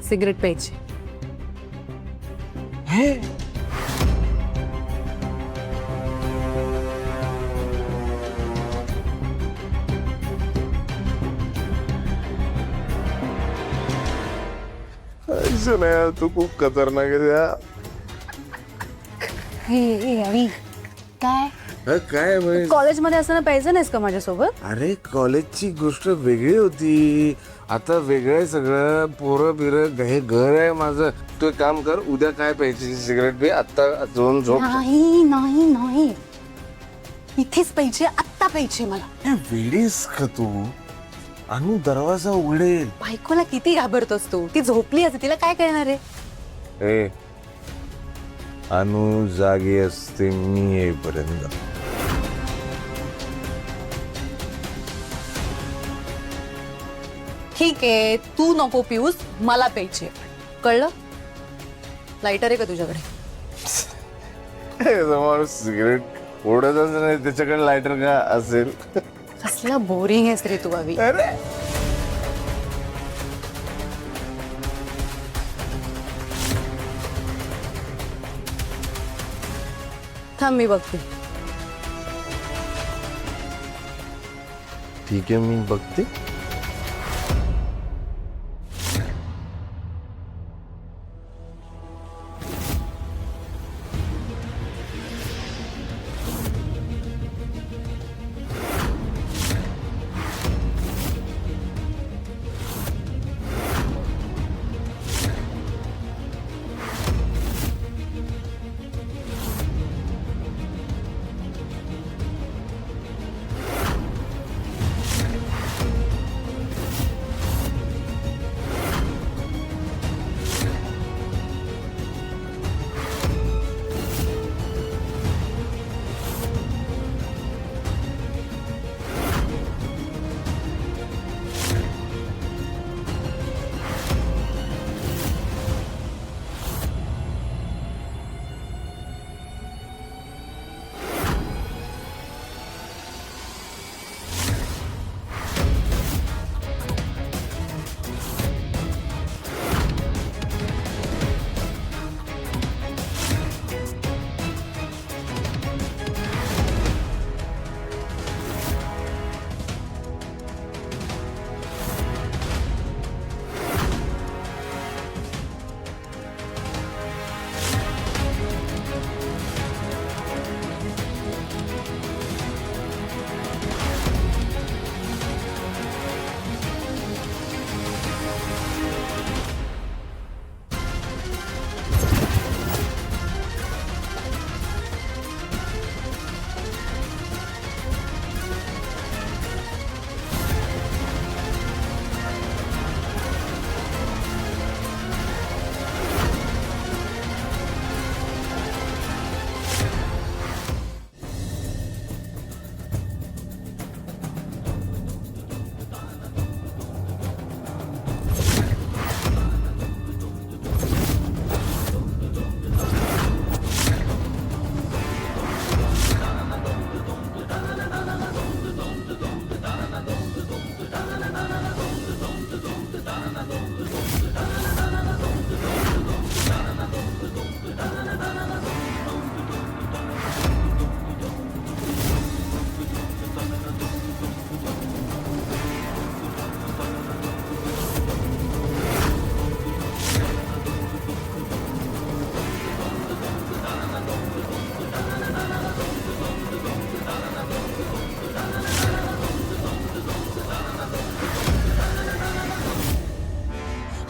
Cigarette प्यायची. हे ऐसा नाही यार, तू खूप खतरनाक आहे यार. अवी काय काय म्हणजे कॉलेजमध्ये असताना प्यायचं नाहीस का माझ्यासोबत? अरे कॉलेजची गोष्ट वेगळी होती, आता वेगळं आहे सगळं. पोरं बिरं हे घर आहे माझं. तू एक काम कर, उद्या काय प्यायची सिगरेट पे, आता जाऊन झोप. नाही नाही नाही, इथेच प्यायचे, आत्ता प्यायचे मला. वेडीस का तू? अनु दरवाजा उघडेल. बायकोला किती घाबरतोस तू? ती झोपली असते, तिला काय कळणार आहे? ए अनु जागी असते मी येईपर्यंत. ठीक आहे, तू नको पिऊस, मला प्यायची, कळलं? लायटर आहे का तुझ्याकडे? माणूस सिगरेट ओढतच नाही, त्याच्याकडे लायटर का असेल? कसला बोरिंग आहेस रे तू अवी. अरे थांब मी बघते. ठीक आहे, मी बघते.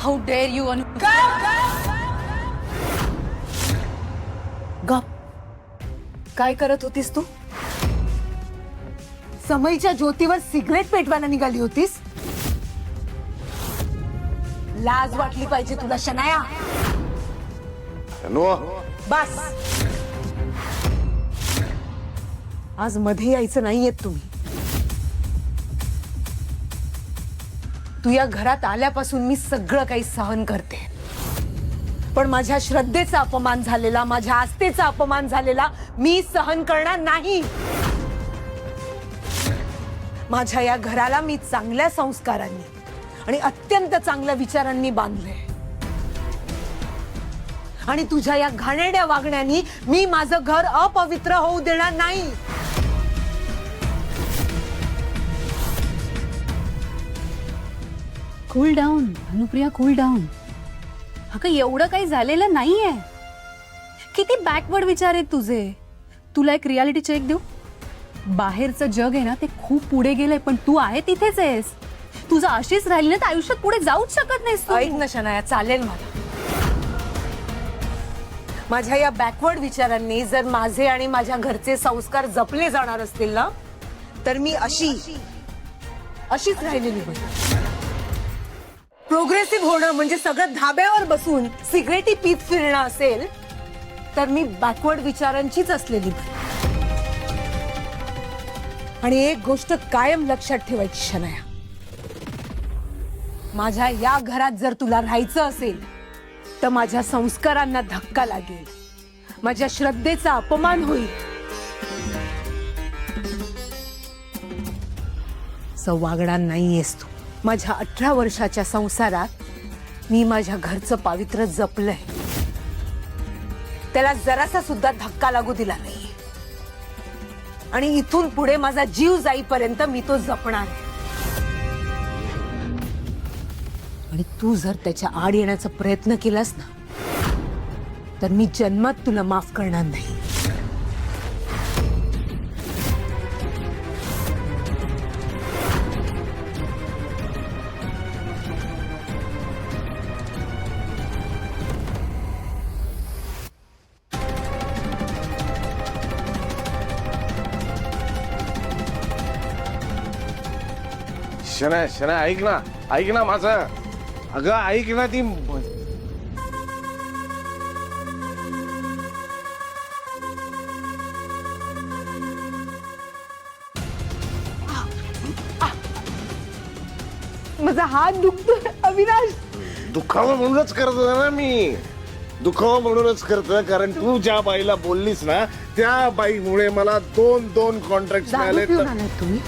हाऊ डेअर यू अनु. गप. काय करत होतीस तू? समईच्या ज्योतीवर सिगरेट पेटवायला निघाली होतीस? लाज वाटली पाहिजे तुला शनाया. अनु बस, आज मध्ये यायचं नाहीयेत तुम्ही. तू या घरात आल्यापासून मी सगळं काही सहन करते, पण माझ्या श्रद्धेचा अपमान झालेला, माझ्या आस्थेचा अपमान झालेला मी सहन करणार नाही. माझ्या या घराला मी चांगल्या संस्कारांनी आणि अत्यंत चांगल्या विचारांनी बांधले. आणि तुझ्या या घाणेरड्या वागण्यानी मी माझं घर अपवित्र होऊ देणार नाही. Cool down Anupriya, cool down. अगं एवढं काही झालेलं नाहीये. किती बॅकवर्ड विचार आहेत तुझे. तुला एक रियालिटी चेक देऊ. बाहेरचं जग आहे ना ते खूप पुढे गेलंय, पण तू आहे तिथेच आहेस. तुझं अशीच राहिली ना तर आयुष्यात पुढे जाऊच शकत नाहीस तू. ऐक ना शनाया, चालेल मला. माझ्या या बॅकवर्ड विचारांनी जर माझे आणि माझ्या घरचे संस्कार जपले जाणार असतील ना, तर मी अशीच राहिलेली बरी. प्रोग्रेसिव्ह होणं म्हणजे सगळं धाब्यावर बसून सिगरेटी पीत फिरणं असेल तर मी बॅकवर्ड विचारांचीच असलेली बरी. आणि एक गोष्ट कायम लक्षात ठेवायची शनाया, माझ्या या घरात जर तुला राहायचं असेल तर माझ्या संस्कारांना धक्का लागेल, माझ्या श्रद्धेचा अपमान होईल. वागणार नाहीयेस तू. माझ्या 18 वर्षाच्या संसारात मी माझ्या घरचं पावित्र्य जपलंय. त्याला जरासा सुद्धा धक्का लागू दिला नाही. आणि इथून पुढे माझा जीव जाईपर्यंत मी तो जपणार. आणि तू जर त्याच्या आड येण्याचा प्रयत्न केलास ना तर मी जन्मात तुला माफ करणार नाही. शना शना ऐक ना माझं. अगं ऐक ना ती. माझा हात दुखतोय अविनाश. दुखावं म्हणूनच करतो ना मी. दुखावं म्हणूनच करतोय कारण तू ज्या बाईला बोललीस ना त्या बाईमुळे मला दोन कॉन्ट्रॅक्ट मिळाले. तुम्ही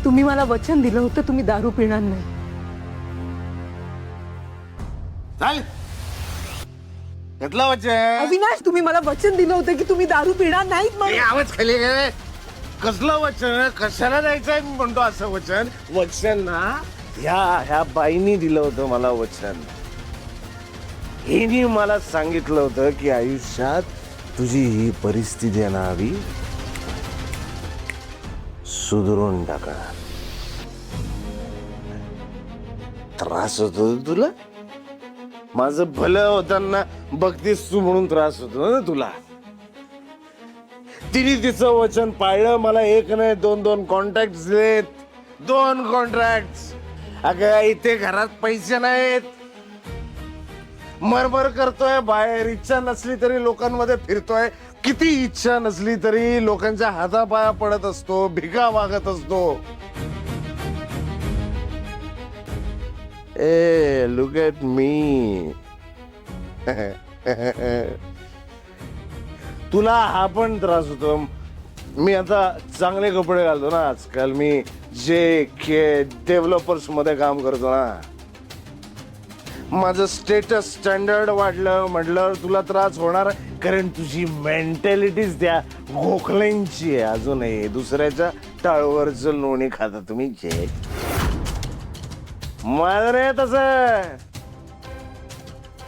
तुम्ही मला वचन दिलं होतं तुम्ही दारू पिणार नाही. चाल घेतला वचन. अविनाश, तुम्ही मला वचन दिलं होतं की तुम्ही दारू पिणार नाहीत म्हणून. आवाज खाली गेले. कसलं वचन? कशाला द्यायचंय मी म्हणतो असं वचन. वचन ना ह्या बाईनी दिलं होतं मला वचन. हिने मला सांगितलं होतं की आयुष्यात तुझी ही परिस्थिती येणारी सुधारून टाकणार. त्रास होतो तुला. माझं भलं होताना बघतीस तू म्हणून त्रास होतो ना तुला. तिने तिचं वचन पाळलं. मला एक नाही दोन कॉन्ट्रॅक्ट दिलेत. 2 कॉन्ट्रॅक्ट. अगं इथे घरात पैसे नाहीत. मरमर करतोय बाहेर. इच्छा नसली तरी लोकांमध्ये फिरतोय. किती इच्छा नसली तरी लोकांच्या हातापाया पडत असतो. भिका मागत असतो. ए लुक ॲट मी. तुला हा पण त्रास होतो. मी आता चांगले कपडे घालतो ना आजकाल. मी जे डेव्हलपर्स मध्ये काम करतो ना. माझं स्टेटस स्टँडर्ड वाढलं म्हटलं तुला त्रास होणार. कारण तुझी मेंटॅलिटीच त्या गोखल्यांची आहे. अजूनही दुसऱ्याच्या टाळवरचं लोणी खाता तुम्ही. जे माझं नाही तसं.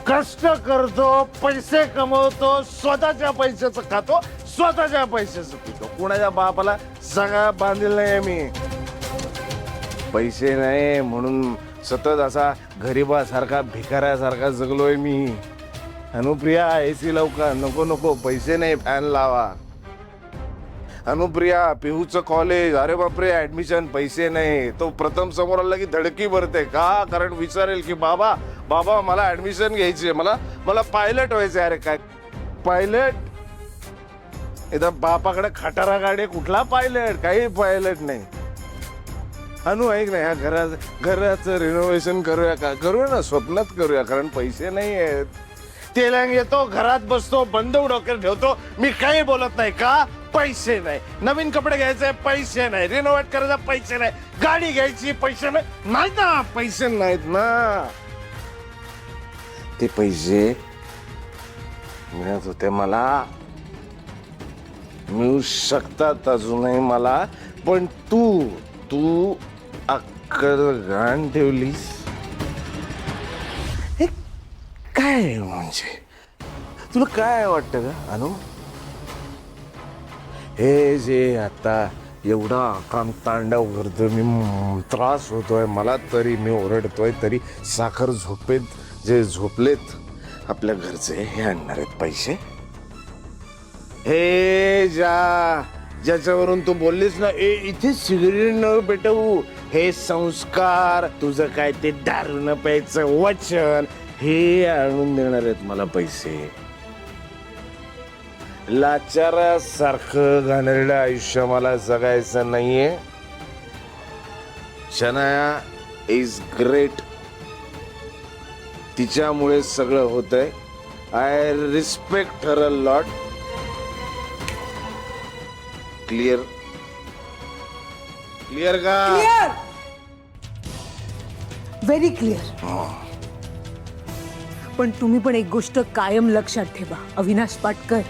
कष्ट करतो, पैसे कमवतो, स्वतःच्या पैशाचं खातो, स्वतःच्या पैशाचं पितो. कुणाच्या बापाला सगळा बांधलेला नाही मी. पैसे नाही म्हणून सतत असा गरीबासारखा भिकाऱ्यासारखा जगलोय मी. अनुप्रिया एसी लवकर. नको पैसे नाही फॅन लावा. अनुप्रिया पिहूचं कॉलेज. अरे बापरे ऍडमिशन पैसे नाही. तो प्रथम समोर आला की धडकी भरते. का? कारण विचारेल की बाबा मला ऍडमिशन घ्यायची आहे. मला पायलट व्हायचंय. अरे काय पायलट? इथं बापाकडे खटारा गाडी. कुठला पायलट? काही पायलट नाही. अनु ऐक ना ह्या घराचं रिनोव्हेशन करूया का? करूया ना. स्वप्नात करूया. कारण पैसे नाही आहेत. तेलंग येतो घरात बसतो बंदूक डोक्यात ठेवतो. मी काही बोलत नाही. का? पैसे नाही, नवीन कपडे घ्यायचे पैसे नाही, रिनोव्हेट करायचे पैसे नाही, गाडी घ्यायची पैसे नाहीत ना, पैसे नाहीत ना. ते पैसे मिळत होते मला, मिळू शकतात अजूनही मला, पण तू अक्कल घाण ठेवलीस. हे काय म्हणजे, तुला काय वाटतं का अनु? हे जे आता एवढा काम तांडव करतोय मी, त्रास होतोय मला, तरी मी ओरडतोय, तरी साखर झोपेत जे झोपलेत आपल्या घरचे हे आणणार आहेत पैसे. हे ज्याच्यावरून तू बोललीस ना, इथे सिगरेट न पेटवू, हे संस्कार, तुझं काय ते दारू न प्यायचं वचन, हे आणून देणार आहेत मला पैसे. लाचारासारखं घाणेरडं आयुष्य मला जगायचं नाहीये. शनाया इज ग्रेट, तिच्यामुळे सगळं होतंय. I respect her a lot. Clear clear का? Clear, very clear. पण तुम्ही पण एक गोष्ट कायम लक्षात ठेवा अविनाश पाटकर,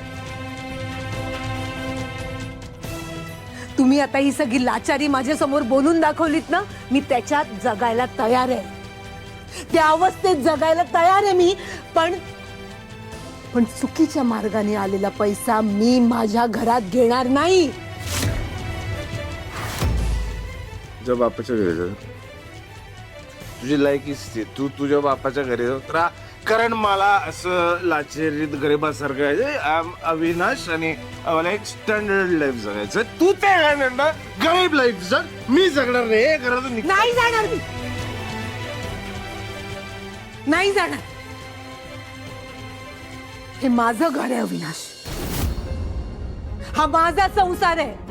तुम्ही आता ही सगळी लाचारी माझ्या समोर बोलून दाखवलीत ना, मी त्याच्यात जगायला तयार आहे, त्या अवस्थेत जगायला तयार आहे मी. पण चुकीच्या मार्गाने आलेला पैसा मी माझ्या घरात घेणार नाही. तुझ्या बापाच्या घरी जा, तुझी लायकीच तू तुझ्या बापाच्या घरी जा, कारण मला असं लाचेरीत गरीबासारखं आहे. अविनाश आणि मला एक स्टँडर्ड लाईफ जगायचं, तू ते गरीब लाईफ जग, मी जगणार नाही. हे घरातून नाही जाणार मी, नाही जाणार. हे माझं घर आहे अविनाश, हा माझा संसार आहे.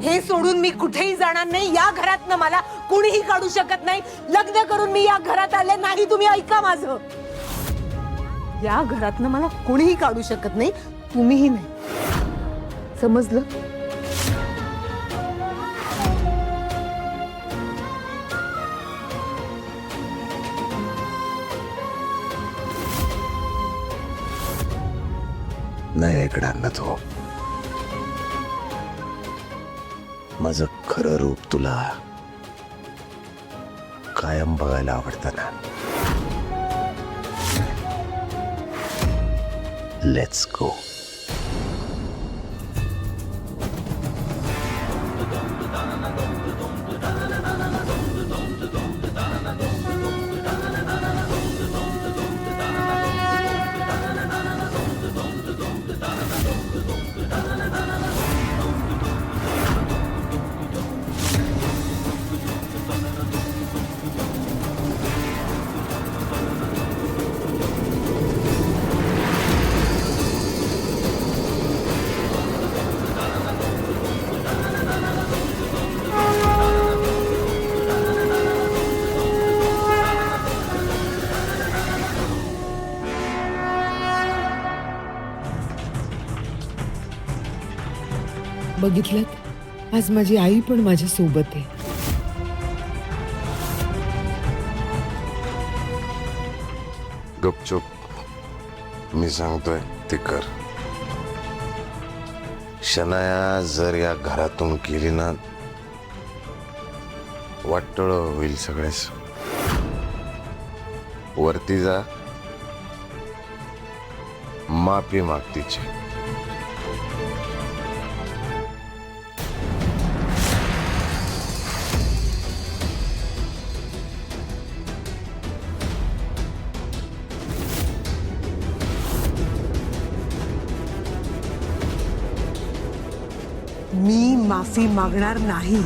हे सोडून मी कुठेही जाणार नाही. या घरातनं मला कुणीही काढू शकत नाही. लग्न करून मी या घरात आले नाही, तुम्ही ऐका माझं. या घरातनं मला कुणीही काढू शकत नाही, तुम्हीही नाही. समजलं? नाही ऐकणार ना तो. माझं खरं रूप तुला कायम बघायला आवडतं ना. Let's go. बघितलं, आज माझी आई पण माझ्या सोबत आहे. गपचूप मी सांगतोय ते कर. शनाया जर या घरातून गेली ना, वाटोळ होईल सगळ्याच. वरती जा, माफी माग तिची. मी माफी मागणार नाही.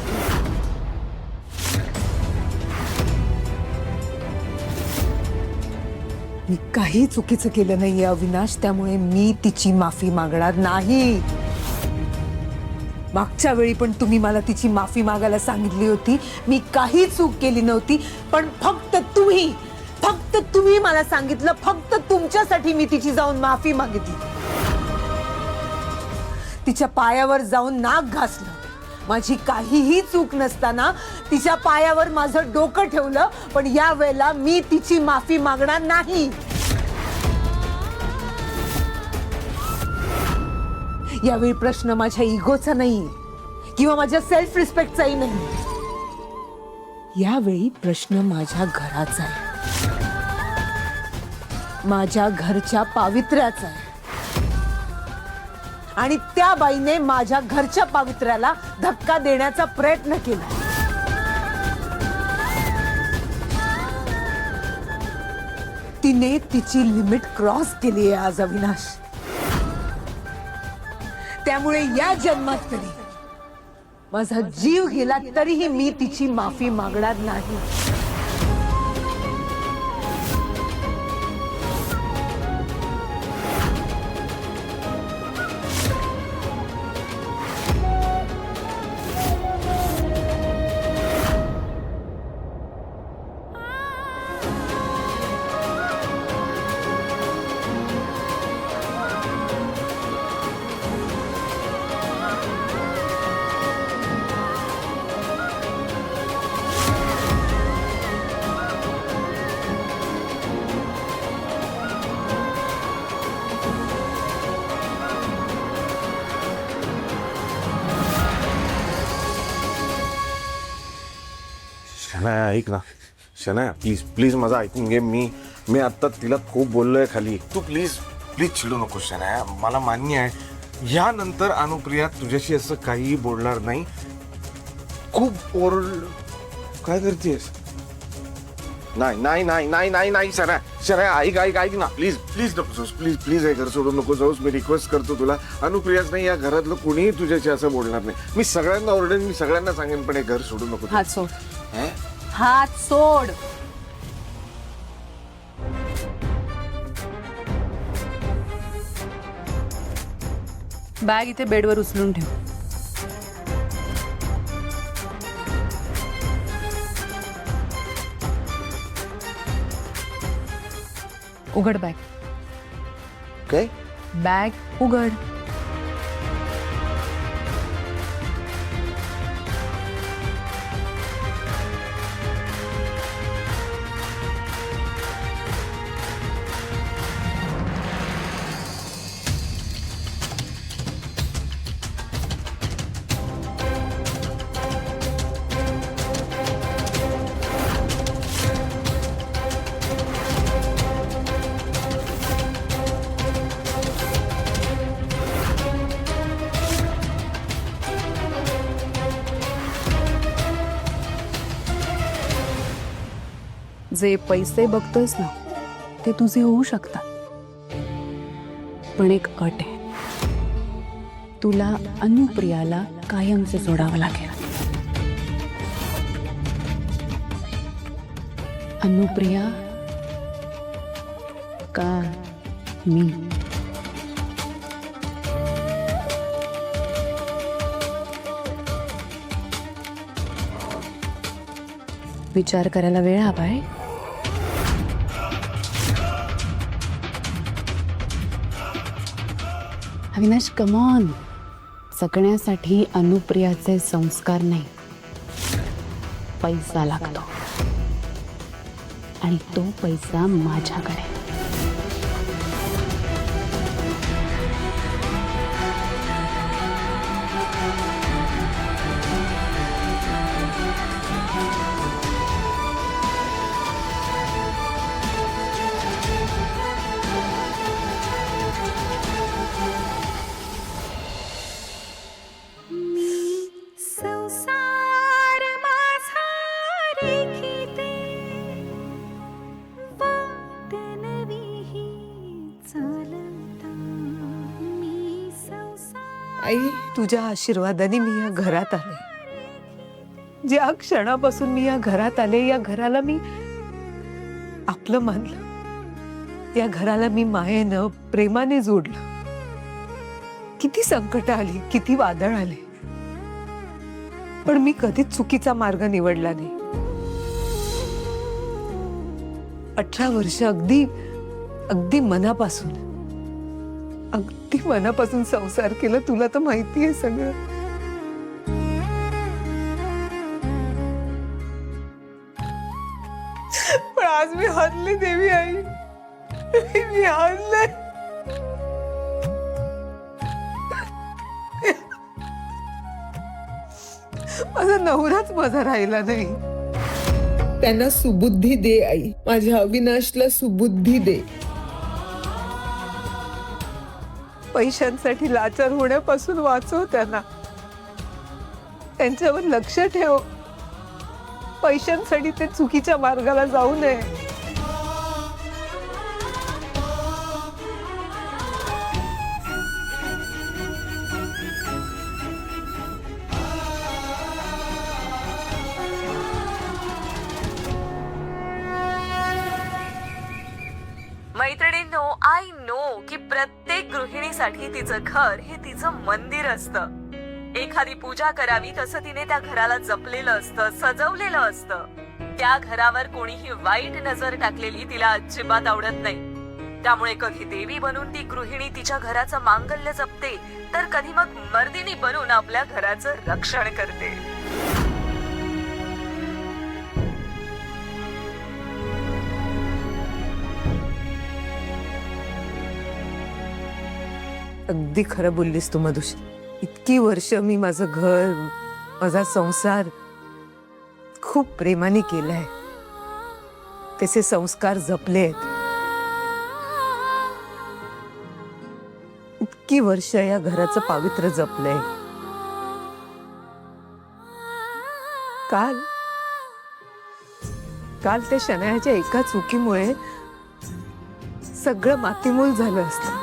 मी काही चुकीचं केलं नाहीये अविनाश, त्यामुळे मी तिची माफी मागणार नाही. मागच्या वेळी पण तुम्ही मला तिची माफी मागायला सांगितली होती. मी काही चूक केली नव्हती, पण फक्त तुम्ही मला सांगितलं, फक्त तुमच्यासाठी मी तिची जाऊन माफी मागितली. तिच्या पायावर जाऊन नाक घासलं. माझी काहीही चूक नसताना तिच्या पायावर माझं डोकं ठेवलं. पण या वेळेला मी तिची माफी मागणार नाही. यावेळी प्रश्न माझ्या इगोचा नाही किंवा माझ्या सेल्फ रिस्पेक्टचाही नाही. यावेळी प्रश्न माझ्या घराचा आहे, माझ्या घरच्या पावित्र्याचा आहे. आणि त्या बाईने माझ्या घरच्या पावित्र्याला धक्का देण्याचा प्रयत्न केला. तिने तिची लिमिट क्रॉस केली आहे आज अविनाश. त्यामुळे या जन्मात तरी माझा जीव गेला तरीही मी तिची माफी मागणार नाही. शनाया ऐक ना, शनाया प्लीज प्लीज माझं ऐकून घे. मी आता तिला खूप बोललोय खाली. तू प्लीज प्लीज चिडू नको शनाया. मला मान्य आहे यानंतर अनुप्रिया तुझ्याशी असं काहीही बोलणार नाही. खूप ओरडलं. काय करतेस? नाही नाही नाही नाही नाही नाही शनाया, शनाया ऐक ऐक ऐक ना प्लीज प्लीज नको जाऊस. प्लीज प्लीज हे घर सोडून नको जाऊस. मी रिक्वेस्ट करतो तुला. अनुप्रियाच नाही, या घरातलं कुणीही तुझ्याशी असं बोलणार नाही. मी सगळ्यांना ओरडेन, मी सगळ्यांना सांगेन, पण हे घर सोडू नको. हात सोड, हे? हात सोड. बॅग इथे बेडवर उचलून ठेव. उघड बॅग. काय? बॅग उघड. जे पैसे बघतोयस ना ते तुझे होऊ शकतात, पण एक अट आहे. तुला अनुप्रियाला कायमचे सोडावं लागेल. अनुप्रिया का मी? विचार करायला वेळ हवाय. Avinash come on. जगण्यासाठी अनुप्रियाचे संस्कार नाही, पैसा लागतो. आणि तो पैसा माझ्याकडे. आई, तुझ्या आशीर्वादाने मी या घरात आले. ज्या क्षणापासून मी या घरात आले, या घराला मी आपलं मानलं. या घराला मी मायेनं प्रेमाने जोडलं. किती संकट आली, किती वादळ आले, पण मी कधीच चुकीचा मार्ग निवडला नाही. 18 वर्ष अगदी अगदी मनापासून अगदी मनापासून संसार केला, तुला तर माहिती आहे सगळं. पण आज मी हरले देवी आई, मी हरले. माझा नवराच माझा राहिला नाही. त्यांना सुबुद्धी दे आई, माझ्या अविनाशला सुबुद्धी दे. पैशांसाठी लाचार होण्यापासून वाचव त्यांना. त्यांच्यावर लक्ष ठेव. पैशांसाठी ते चुकीच्या मार्गाला जाऊ नये. मैत्रिणींनो, आय नो की प्रत्येक गृहिणीसाठी तिचं घर हे तिचं मंदिर असतं. एखादी पूजा करावी तसं तिने त्या घराला जपलेलं असतं, सजवलेलं असतं. त्या घरावर कोणीही वाईट नजर टाकलेली तिला अजिबात आवडत नाही. त्यामुळे कधी देवी बनून ती गृहिणी तिच्या घराचं मांगल्य जपते, तर कधी मग मर्दिनी बनून आपल्या घराचं रक्षण करते. अगदी खरं बोललीस तू मधुश्री. इतकी वर्ष मी माझं घर, माझा संसार खूप प्रेमाने केलाय. त्याचे संस्कार जपलेत. इतकी वर्ष या घराचं पावित्र्य जपलंय. काल काल त्या शनायाच्या एका चुकीमुळे सगळं मातीमूल झालं असतं.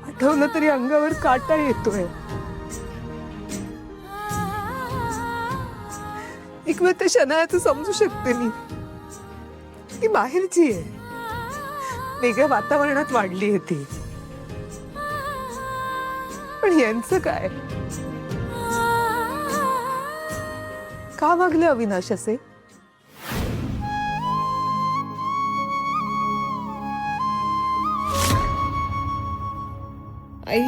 आठवलं तरी अंगावर काटा येतोय. एक वेळ त्या शनायाचं समजू शकते मी. ती बाहेरची आहे, वेगळ्या वातावरणात वाढली आहे ती. पण यांचं काय? का वागले अविनाश असे? आई,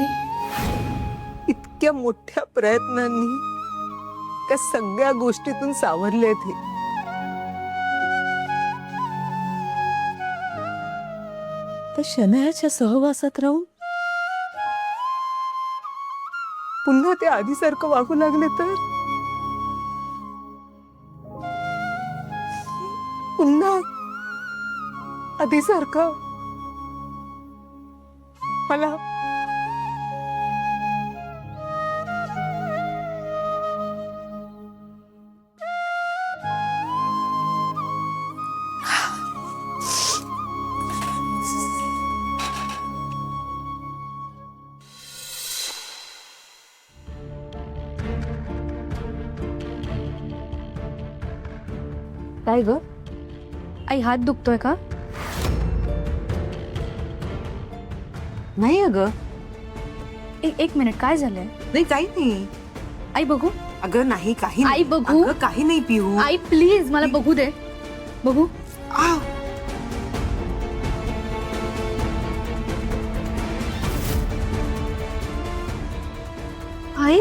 इतक्या मोठ्या प्रयत्नांनी त्या सगळ्या गोष्टीतून सावरले ते. त्या शनायाच्या सहवासात राहून पुन्हा ते आधीसारखं वागू लागले तर पुन्हा आधीसारखं मला काय ग आई, हात दुखतोय का? नाही अगं, एक मिनिट, काय झालंय? नाही काही नाही. आई बघू. अगं नाही, काही आई नाही. बघू. अगं काही नाही पिऊ. आई प्लीज मला बघू दे. बघू. आ, आई